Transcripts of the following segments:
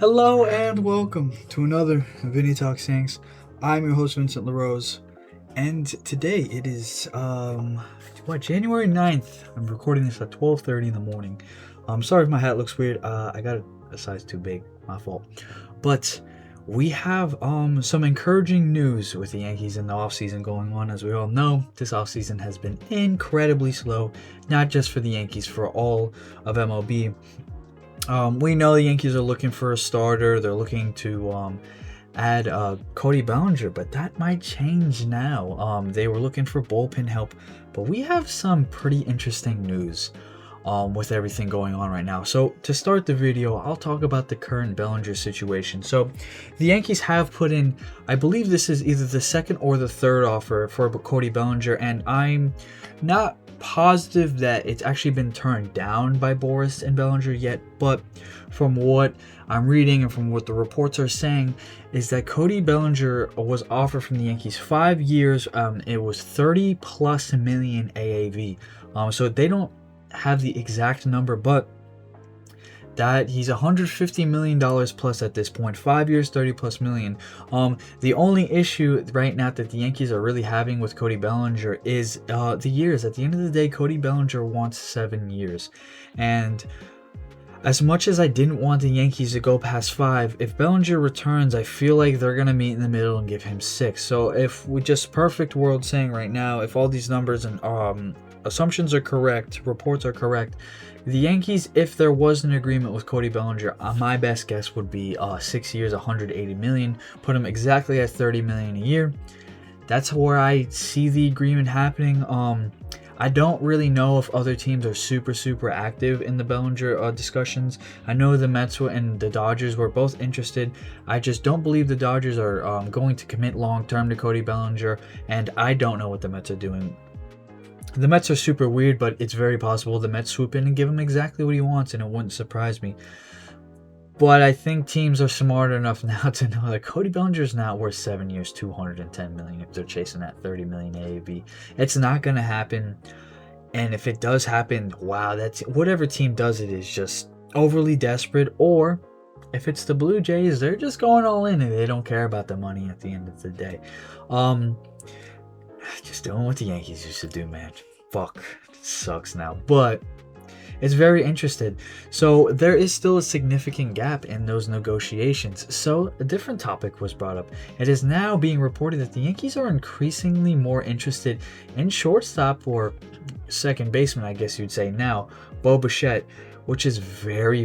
Hello and welcome to another Vinny Talk Things. I'm your host Vincent LaRose, and today it is January 9th. I'm recording this at 12:30 in the morning. I'm sorry if my hat looks weird. I got a size too big, my fault. But we have some encouraging news with the Yankees in the offseason going on. As we all know, this offseason has been incredibly slow, not just for the Yankees, for all of MLB. We know the Yankees are looking for a starter. They're looking to add Cody Bellinger, but that might change now. They were looking for bullpen help, but we have some pretty interesting news with everything going on right now. So to start the video, I'll talk about the current Bellinger situation. So the Yankees have put in, I believe this is either the second or the third offer for Cody Bellinger, and I'm not positive that it's actually been turned down by Boris and Bellinger yet, but from what I'm reading and from what the reports are saying is that Cody Bellinger was offered from the Yankees 5 years. It was 30 plus million AAV. So they don't have the exact number, but that he's $150 million plus at this point. 5 years, 30 plus million. The only issue right now that the Yankees are really having with Cody Bellinger is the years. At the end of the day, Cody Bellinger wants 7 years. And as much as I didn't want the Yankees to go past 5, if Bellinger returns, I feel like they're going to meet in the middle and give him 6. So if we just perfect world saying right now, if all these numbers and assumptions are correct, reports are correct, the Yankees, if there was an agreement with Cody Bellinger, my best guess would be 6 years, 180 million, put him exactly at 30 million a year. That's where I see the agreement happening. I don't really know if other teams are super active in the Bellinger discussions. I know the Mets and the Dodgers were both interested. I just don't believe the Dodgers are going to commit long term to Cody Bellinger, and I don't know what the Mets are doing. The Mets are super weird, but it's very possible the Mets swoop in and give him exactly what he wants, and it wouldn't surprise me. But I think teams are smart enough now to know that Cody Bellinger is not worth 7 years, 210 million if they're chasing that 30 million AAV. It's not going to happen. And if it does happen, wow, that's whatever team does it is just overly desperate. Or if it's the Blue Jays, they're just going all in and they don't care about the money at the end of the day. Just doing what the Yankees used to do, man. Fuck, it sucks now, but it's very interesting. So there is still a significant gap in those negotiations. So a different topic was brought up. It is now being reported that the Yankees are increasingly more interested in shortstop or second baseman, I guess you'd say now, Bo Bichette, which is very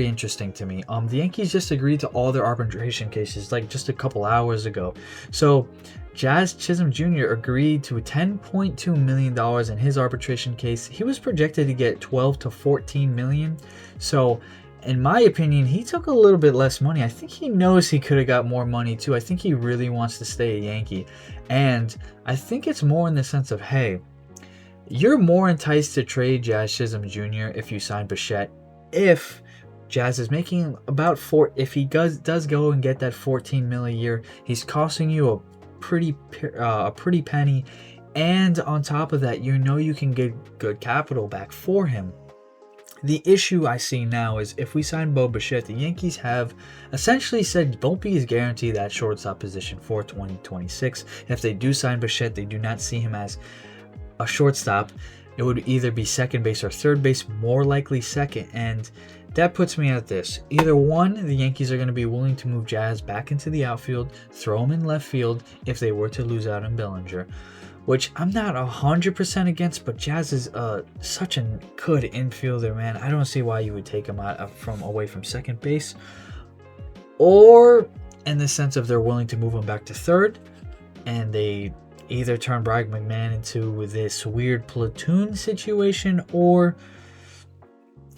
interesting to me. The Yankees just agreed to all their arbitration cases like just a couple hours ago. So Jazz Chisholm Jr. agreed to $10.2 million in his arbitration case. He was projected to get 12 to 14 million. So in my opinion, he took a little bit less money. I think he knows he could have got more money too. I think he really wants to stay a Yankee. And I think it's more in the sense of, hey, you're more enticed to trade Jazz Chisholm Jr. if you sign Bichette. If Jazz is making about if he does go and get that 14 mil a year, he's costing you a pretty penny, and on top of that, you know you can get good capital back for him. The issue I see now is if we sign Bo Bichette, the Yankees have essentially said Volpe is guaranteed that shortstop position for 2026. If they do sign Bichette, they do not see him as a shortstop. It would either be second base or third base, more likely second, and that puts me at this. Either one, the Yankees are going to be willing to move Jazz back into the outfield, throw him in left field if they were to lose out on Bellinger, which I'm not 100% against, but Jazz is such a good infielder, man. I don't see why you would take him out away from second base. Or in the sense of they're willing to move him back to third, and they either turn Bryce McMahon into this weird platoon situation, or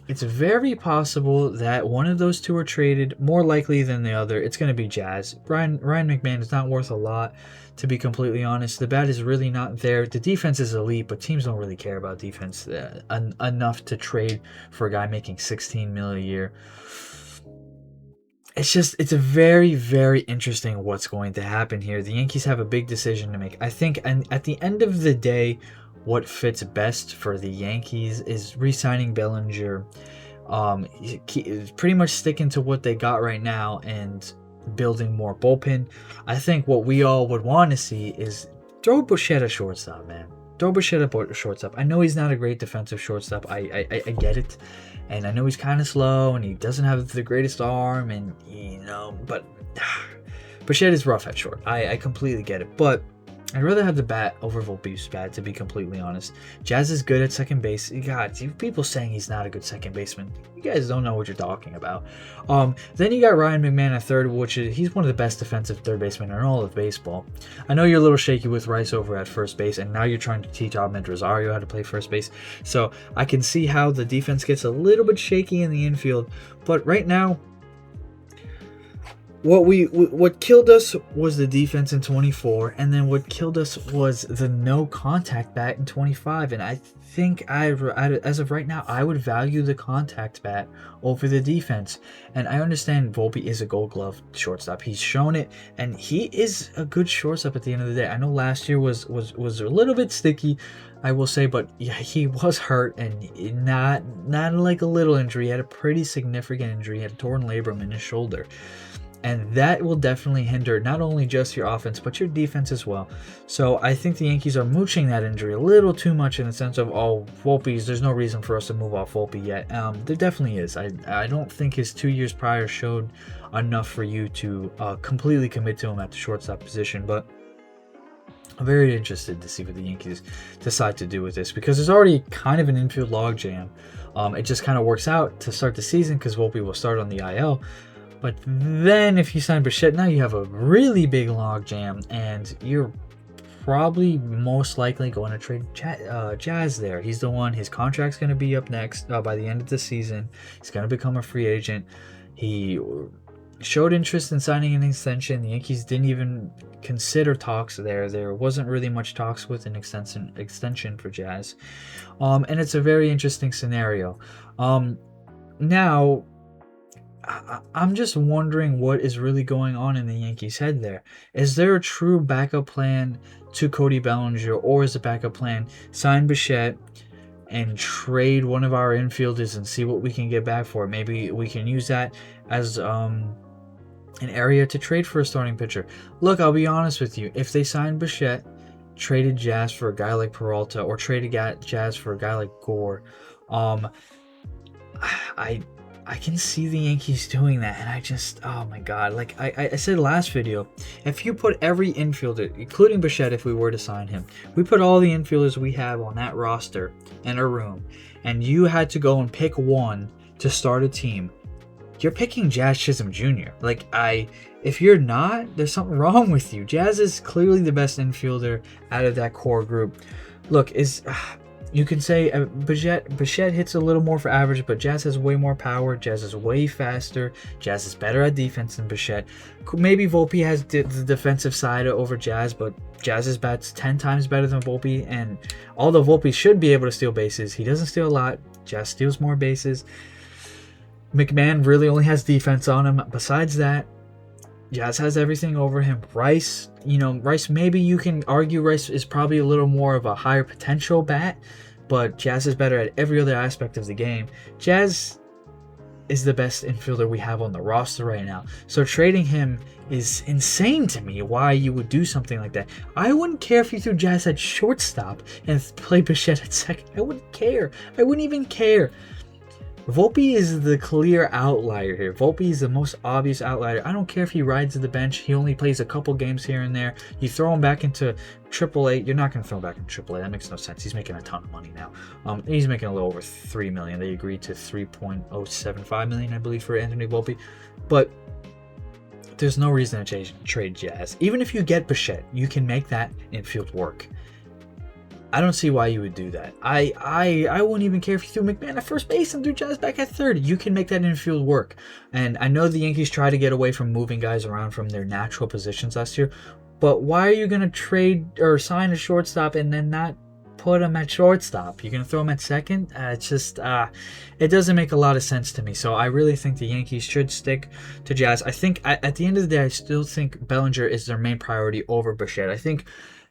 it's very possible that one of those two are traded, more likely than the other. It's going to be Jazz. Ryan McMahon is not worth a lot, to be completely honest. The bat is really not there. The defense is elite, but teams don't really care about defense enough to trade for a guy making 16 mil a year. It's a very interesting what's going to happen here. The Yankees have a big decision to make. I think, and at the end of the day, what fits best for the Yankees is re-signing Bellinger Pretty much sticking to what they got right now and building more bullpen. I think what we all would want to see is throw Bichette at shortstop, man. Throw Bichette at shortstop. I know he's not a great defensive shortstop. I get it. And I know he's kind of slow and he doesn't have the greatest arm, and but Bichette is rough at short. I completely get it. But I'd rather have the bat over Volpe's bat, to be completely honest. Jazz is good at second base. God, people saying he's not a good second baseman. You guys don't know what you're talking about. Then you got Ryan McMahon at third, he's one of the best defensive third basemen in all of baseball. I know you're a little shaky with Rice over at first base, and now you're trying to teach Ahmed Rosario how to play first base. So I can see how the defense gets a little bit shaky in the infield. But right now, what killed us was the defense in 24, and then what killed us was the no contact bat in 25. And I think as of right now, I would value the contact bat over the defense. And I understand Volpe is a Gold Glove shortstop. He's shown it, and he is a good shortstop at the end of the day. I know last year was a little bit sticky, I will say, but yeah, he was hurt, and not like a little injury. He had a pretty significant injury. He had a torn labrum in his shoulder. And that will definitely hinder not only just your offense, but your defense as well. So I think the Yankees are mooching that injury a little too much, in the sense of, there's no reason for us to move off Volpe yet. There definitely is. I don't think his 2 years prior showed enough for you to completely commit to him at the shortstop position. But I'm very interested to see what the Yankees decide to do with this, because there's already kind of an infield logjam. It just kind of works out to start the season because Volpe will start on the IL. But then if you sign Bichette, now you have a really big log jam, and you're probably most likely going to trade Jazz there. He's the one. His contract's going to be up next by the end of the season. He's going to become a free agent. He showed interest in signing an extension. The Yankees didn't even consider talks there. There wasn't really much talks with an extension for Jazz. And it's a very interesting scenario. Now, I'm just wondering what is really going on in the Yankees' head there. Is there a true backup plan to Cody Bellinger, or is the backup plan sign Bichette and trade one of our infielders and see what we can get back for it? Maybe we can use that as an area to trade for a starting pitcher. Look, I'll be honest with you. If they signed Bichette, traded Jazz for a guy like Peralta, or traded Jazz for a guy like Gore, I can see the Yankees doing that, and I just, oh my god, like I said last video, if you put every infielder, including Bichette if we were to sign him, we put all the infielders we have on that roster in a room, and you had to go and pick one to start a team, you're picking Jazz Chisholm Jr. If you're not, there's something wrong with you. Jazz is clearly the best infielder out of that core group. Look, you can say Bichette hits a little more for average, but Jazz has way more power. Jazz is way faster. Jazz is better at defense than Bichette. Maybe Volpe has the defensive side over Jazz, but Jazz's bat's 10 times better than Volpe. And although Volpe should be able to steal bases, he doesn't steal a lot. Jazz steals more bases. McMahon really only has defense on him. Besides that, Jazz has everything over him. Rice, maybe you can argue Rice is probably a little more of a higher potential bat, but Jazz is better at every other aspect of the game. Jazz is the best infielder we have on the roster right now. So trading him is insane to me. Why you would do something like that? I wouldn't care if you threw Jazz at shortstop and play Bichette at second. I wouldn't care. I wouldn't even care. Volpe is the clear outlier here. Volpe is the most obvious outlier. I don't care if he rides to the bench. He only plays a couple games here and there. You throw him back into AAA. You're not going to throw him back in AAA. That makes no sense. He's making a ton of money now. He's making a little over $3 million. They agreed to $3.075 million, I believe, for Anthony Volpe. But there's no reason to trade Jazz. Even if you get Bichette, you can make that infield work. I don't see why you would do that. I wouldn't even care if you threw McMahon at first base and threw Jazz back at third. You can make that infield work. And I know the Yankees try to get away from moving guys around from their natural positions last year, but why are you going to trade or sign a shortstop and then not put him at shortstop? You're going to throw him at second? It doesn't make a lot of sense to me. So I really think the Yankees should stick to Jazz. I think at the end of the day, I still think Bellinger is their main priority over Bichette. I think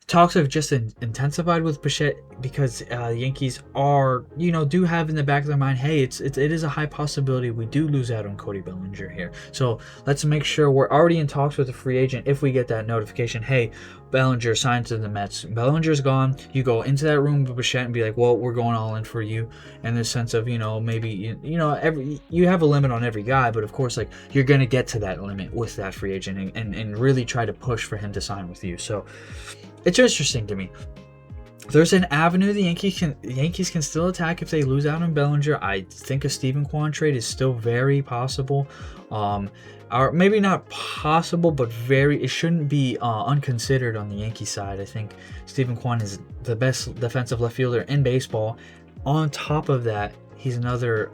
talks have just intensified with Bichette because Yankees are, do have in the back of their mind, hey, it is a high possibility we do lose out on Cody Bellinger here. So let's make sure we're already in talks with the free agent. If we get that notification, hey, Bellinger signed to the Mets, Bellinger's gone, you go into that room with Bichette and be like, well, we're going all in for you. In the sense of, maybe, you have a limit on every guy, but of course, like, you're going to get to that limit with that free agent and really try to push for him to sign with you. So it's interesting to me. There's an avenue the Yankees can still attack if they lose out on Bellinger. I think a Steven Kwan trade is still very possible. Or maybe not possible, but it shouldn't be unconsidered on the Yankee side. I think Steven Kwan is the best defensive left fielder in baseball. On top of that, he's another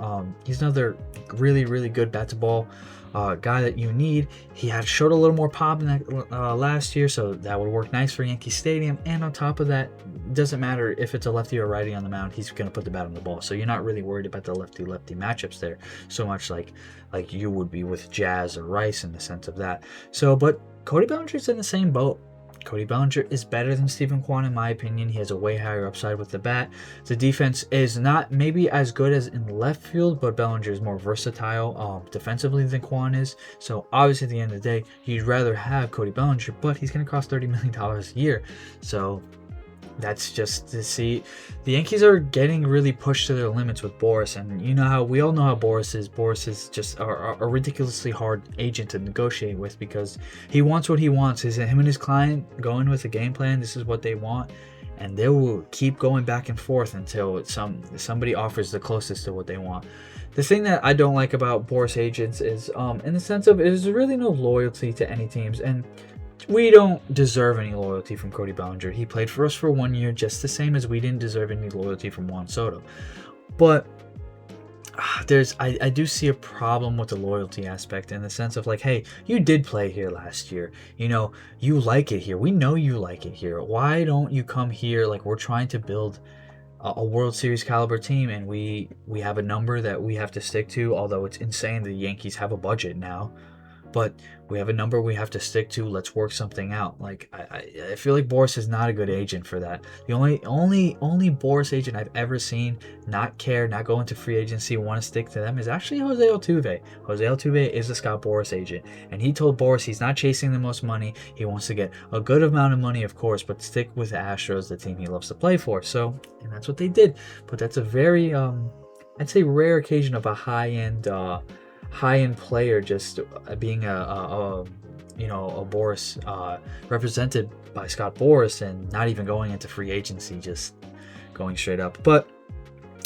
really, really good bat to ball guy that you need. He showed a little more pop in that last year, so that would work nice for Yankee Stadium. And on top of that, doesn't matter if it's a lefty or righty on the mound, he's going to put the bat on the ball. So you're not really worried about the lefty-lefty matchups there so much like you would be with Jazz or Rice in the sense of that. So, but Cody Bellinger's in the same boat. Cody Bellinger is better than Steven Kwan in my opinion. He has a way higher upside with the bat. The defense is not maybe as good as in left field, but Bellinger is more versatile defensively than Kwan is. So obviously at the end of the day, you'd rather have Cody Bellinger, but he's going to cost $30 million a year. So that's just to see. The Yankees are getting really pushed to their limits with Boras, and we all know how Boras is. Boras is just a ridiculously hard agent to negotiate with because he wants what he wants. Him and his client going with a game plan. This is what they want, and they will keep going back and forth until somebody offers the closest to what they want. The thing that I don't like about Boras agents is, in the sense of, there's really no loyalty to any teams, and we don't deserve any loyalty from Cody Bellinger. He played for us for 1 year, just the same as we didn't deserve any loyalty from Juan Soto. But I do see a problem with the loyalty aspect in the sense of like, hey, you did play here last year. You like it here. We know you like it here. Why don't you come here? Like, we're trying to build a World Series caliber team, and we have a number that we have to stick to, although it's insane the Yankees have a budget now. But we have a number we have to stick to. Let's work something out. Like, I feel like Boras is not a good agent for that. The only Boras agent I've ever seen not go into free agency, want to stick to them is actually Jose Altuve. Jose Altuve is a Scott Boras agent, and he told Boras he's not chasing the most money. He wants to get a good amount of money, of course, but stick with the Astros, the team he loves to play for. So, and that's what they did. But that's a very, I'd say, rare occasion of a high-end player just being a Boras represented by Scott Boras and not even going into free agency, just going straight up. But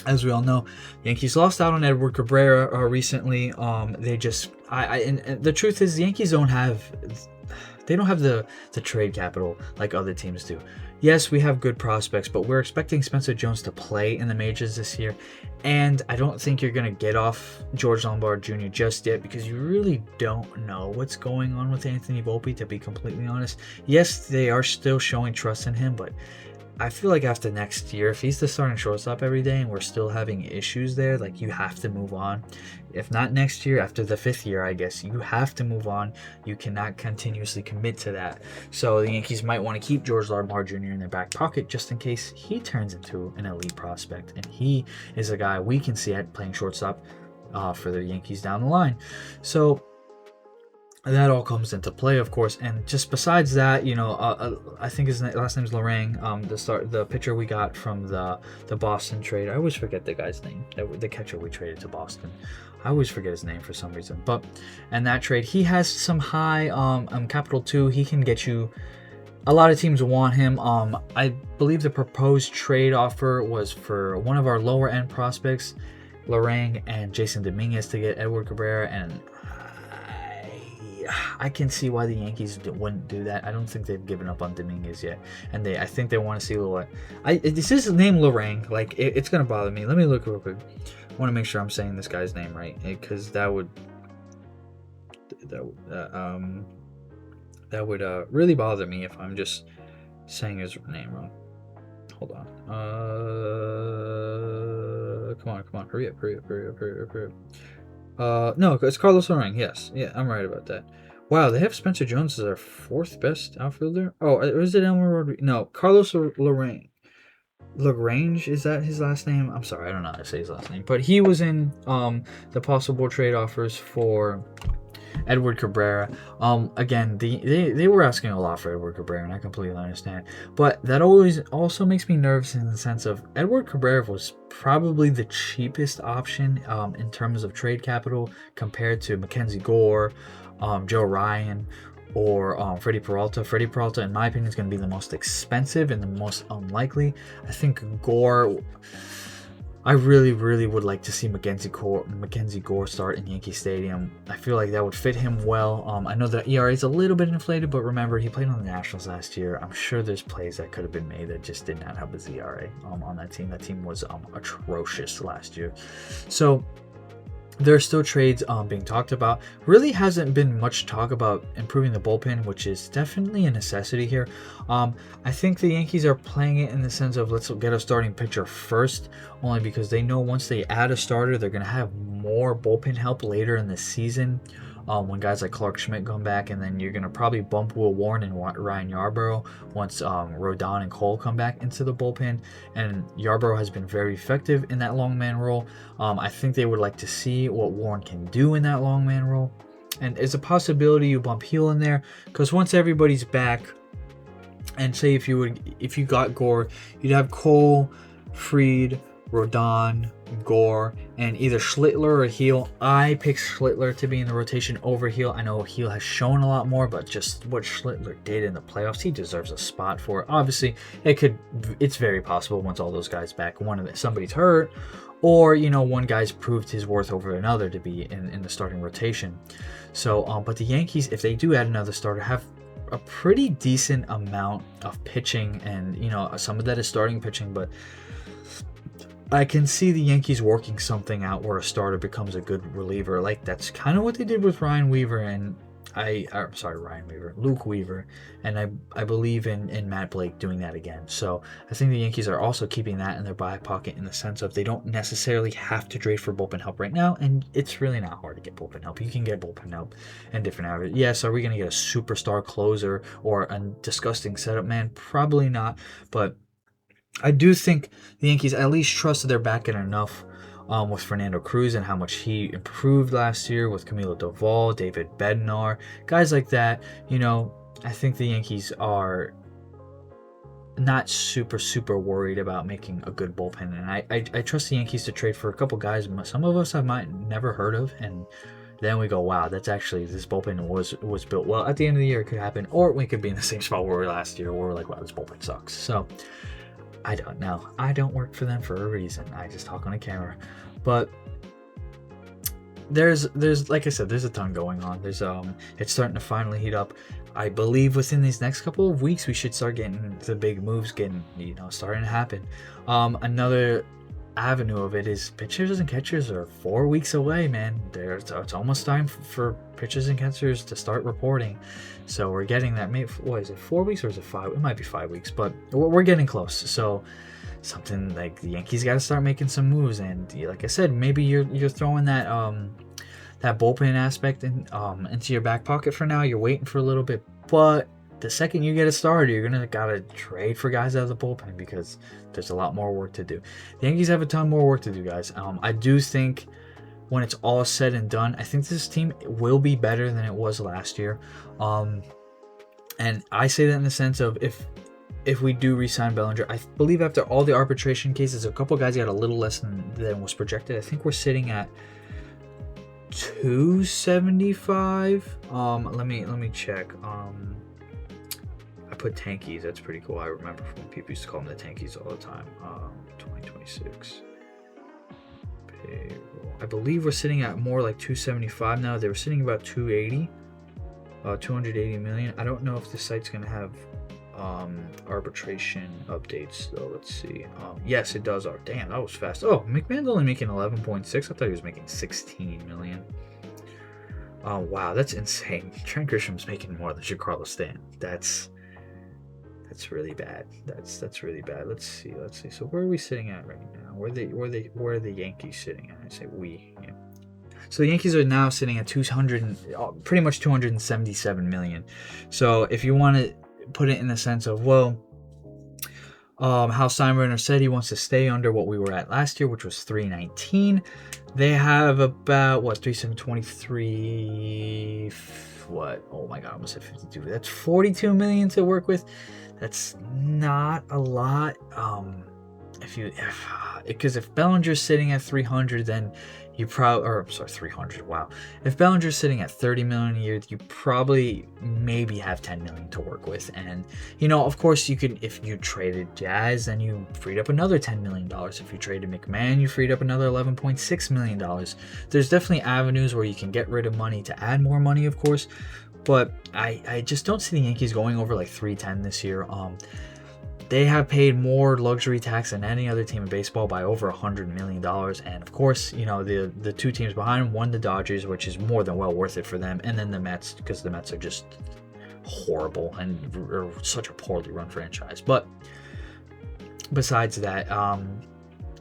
as we all know, Yankees lost out on Edward Cabrera recently. They just and the truth is, the Yankees don't have the trade capital like other teams do. Yes, we have good prospects, but we're expecting Spencer Jones to play in the majors this year, and I don't think you're going to get off George Lombard Jr. just yet because you really don't know what's going on with Anthony Volpe, to be completely honest. Yes, they are still showing trust in him, but I feel like after next year, if he's the starting shortstop every day and we're still having issues there, like, you have to move on. If not next year, after the 5th year, I guess, you have to move on. You cannot continuously commit to that. So the Yankees might want to keep George Lombard Jr. in their back pocket just in case he turns into an elite prospect. And he is a guy we can see at playing shortstop for the Yankees down the line. So that all comes into play, of course, and just besides that, I think his last name is Lorang, the pitcher we got from the Boston trade. I always forget the guy's name, the catcher we traded to Boston. I always forget his name for some reason. But in that trade, he has some high capital too. He can get you. A lot of teams want him. I believe the proposed trade offer was for one of our lower end prospects, Lorang and Jason Dominguez, to get Edward Cabrera, and I can see why the Yankees wouldn't do that. I don't think they've given up on Dominguez yet, and I think they want to see what. This is name Lorang. Like, it's gonna bother me. Let me look real quick. I want to make sure I'm saying this guy's name right, because that would really bother me if I'm just saying his name wrong. Hold on. Come on. Hurry up. No, it's Carlos Lorang. Yes. Yeah, I'm right about that. Wow, they have Spencer Jones as their fourth best outfielder. Oh, is it Elmer Rodriguez? No, Carlos Lorraine. Lagrange, is that his last name? I'm sorry, I don't know how to say his last name. But he was in the possible trade offers for Edward Cabrera. Again, they were asking a lot for Edward Cabrera, and I completely understand. But that always also makes me nervous in the sense of Edward Cabrera was probably the cheapest option in terms of trade capital compared to Mackenzie Gore, Joe Ryan, or Freddie Peralta. Freddie Peralta, in my opinion, is going to be the most expensive and the most unlikely. I think Gore. I really, really would like to see Mackenzie Gore start in Yankee Stadium. I feel like that would fit him well. I know the ERA is a little bit inflated, but remember, he played on the Nationals last year. I'm sure there's plays that could have been made that just did not help his ERA on that team. That team was atrocious last year. So there are still trades being talked about. Really hasn't been much talk about improving the bullpen, which is definitely a necessity here. I think the Yankees are playing it in the sense of let's get a starting pitcher first, only because they know once they add a starter, they're going to have more bullpen help later in the season. When guys like Clark Schmidt come back, and then you're going to probably bump Will Warren and Ryan Yarbrough once Rodon and Cole come back into the bullpen. And Yarbrough has been very effective in that long man role. I think they would like to see what Warren can do in that long man role. And it's a possibility you bump Heel in there, because once everybody's back, and say if you got Gore, you'd have Cole, Fried, Rodon, Gore, and either Schlittler or Heel. I pick Schlittler to be in the rotation over Heel. I know Heel has shown a lot more, but just what Schlittler did in the playoffs, he deserves a spot for it. Obviously, it's very possible once all those guys back, somebody's hurt, or one guy's proved his worth over another to be in the starting rotation. So, but the Yankees, if they do add another starter, have a pretty decent amount of pitching, and some of that is starting pitching, but I can see the Yankees working something out where a starter becomes a good reliever. Like that's kind of what they did with Luke Weaver, and I believe in Matt Blake doing that again. So I think the Yankees are also keeping that in their back pocket in the sense of they don't necessarily have to trade for bullpen help right now, and it's really not hard to get bullpen help. You can get bullpen help and different areas. Yes, are we going to get a superstar closer or a disgusting setup man? Probably not, but I do think the Yankees at least trusted their back end enough with Fernando Cruz and how much he improved last year with Camilo Doval, David Bednar, guys like that. I think the Yankees are not super worried about making a good bullpen, and I trust the Yankees to trade for a couple guys some of us I might never heard of, and then we go, wow, that's actually, this bullpen was built well. At the end of the year, it could happen, or we could be in the same spot where we were last year, where we're like, wow, this bullpen sucks. So I don't know. I don't work for them for a reason. I just talk on a camera. But there's like I said, there's a ton going on. It's starting to finally heat up. I believe within these next couple of weeks we should start getting the big moves starting to happen. Another avenue of it is pitchers and catchers are 4 weeks away, man. It's almost time for pitchers and catchers to start reporting. So we're getting that. Maybe, what is it, 4 weeks or is it 5? It might be 5 weeks, but we're getting close. So something like the Yankees got to start making some moves, and like I said, maybe you're throwing that that bullpen aspect into your back pocket for now. You're waiting for a little bit, but the second you get a starter, you're gonna gotta trade for guys out of the bullpen because there's a lot more work to do. The Yankees have a ton more work to do, guys. I do think when it's all said and done, I think this team will be better than it was last year. And I say that in the sense of if we do re-sign Bellinger, I believe after all the arbitration cases, a couple guys got a little less than was projected. I think we're sitting at 275. Let me check. I put Tankies. That's pretty cool. I remember when people used to call them the Tankies all the time. 2026 payroll. I believe we're sitting at more like 275 now. They were sitting about 280 million. I don't know if the site's gonna have arbitration updates though. Let's see. Yes, it does. Oh, damn, that was fast. Oh, McMahon's only making 11.6. I thought he was making 16 million. Oh wow, that's insane. Trent Grisham's making more than Giancarlo Stanton. That's really bad. That's really bad. Let's see. So where are we sitting at right now? Where are the Yankees sitting at? I say we. Yeah. So the Yankees are now sitting at pretty much 277 million. So if you want to put it in the sense of, well, how Steinbrenner said he wants to stay under what we were at last year, which was 319. They have about 3,723. What? Oh my God, I almost said 52. That's 42 million to work with. That's not a lot. Because if Bellinger's sitting at 300, then you probably, 300. Wow. If Bellinger's sitting at 30 million a year, you probably maybe have 10 million to work with. And, of course you could, if you traded Jazz, then you freed up another $10 million. If you traded McMahon, you freed up another $11.6 million. There's definitely avenues where you can get rid of money to add more money, of course. But I just don't see the Yankees going over like 310 this year. They have paid more luxury tax than any other team in baseball by over $100 million. And of course, the two teams behind them, one, the Dodgers, which is more than well worth it for them, and then the Mets, because the Mets are just horrible and are such a poorly run franchise. But besides that,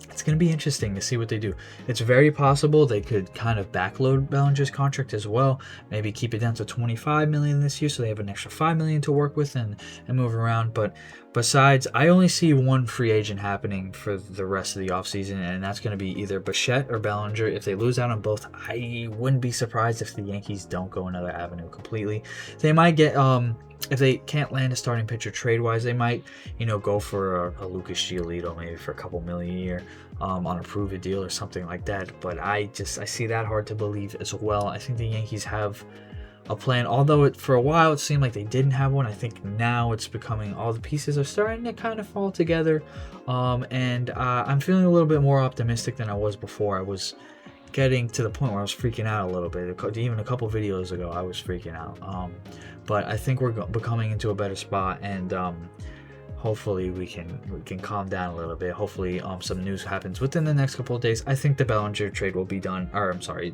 it's going to be interesting to see what they do. It's very possible they could kind of backload Bellinger's contract as well. Maybe keep it down to $25 million this year, so they have an extra $5 million to work with and move around. But besides, I only see one free agent happening for the rest of the offseason, and that's going to be either Bichette or Bellinger. If they lose out on both, I wouldn't be surprised if the Yankees don't go another avenue completely. They might get if they can't land a starting pitcher trade-wise, they might, go for a Lucas Giolito maybe for a couple million a year on a prove-it deal or something like that. But I see that hard to believe as well. I think the Yankees have a plan, although for a while it seemed like they didn't have one. I think now it's becoming, all the pieces are starting to kind of fall together. And I'm feeling a little bit more optimistic than I was before. I was getting to the point where I was freaking out a little bit. Even a couple videos ago, I was freaking out. But I think we're becoming into a better spot, and hopefully we can calm down a little bit. Hopefully some news happens within the next couple of days. I think the Bellinger trade will be done,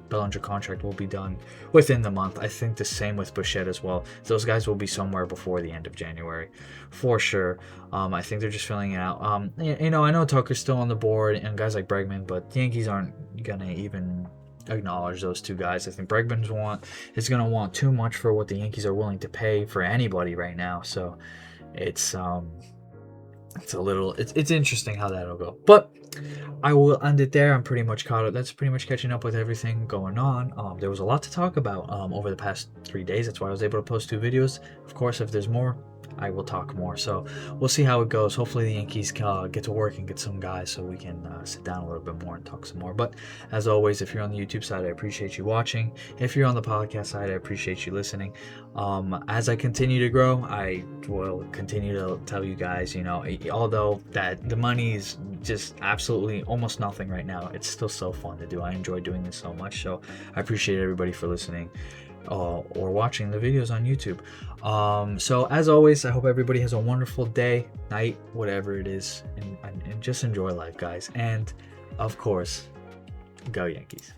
Bellinger contract will be done within the month. I think the same with Bichette as well. Those guys will be somewhere before the end of January for sure. I think they're just filling it out. I know Tucker's still on the board and guys like Bregman, but the Yankees aren't gonna even acknowledge those two guys. I think Bregman's is going to want too much for what the Yankees are willing to pay for anybody right now. So it's interesting how that'll go. But I will end it there. I'm pretty much caught up. That's pretty much catching up with everything going on. There was a lot to talk about over the past 3 days. That's why I was able to post 2 videos. Of course, if there's more, I will talk more. So we'll see how it goes. Hopefully the Yankees get to work and get some guys so we can sit down a little bit more and talk some more. But as always, if you're on the YouTube side, I appreciate you watching. If you're on the podcast side, I appreciate you listening. As I continue to grow, I will continue to tell you guys, although that the money is just absolutely almost nothing right now, it's still so fun to do. I enjoy doing this so much. So I appreciate everybody for listening or watching the videos on YouTube. So as always, I hope everybody has a wonderful day, night, whatever it is, and just enjoy life, guys. And of course, go Yankees.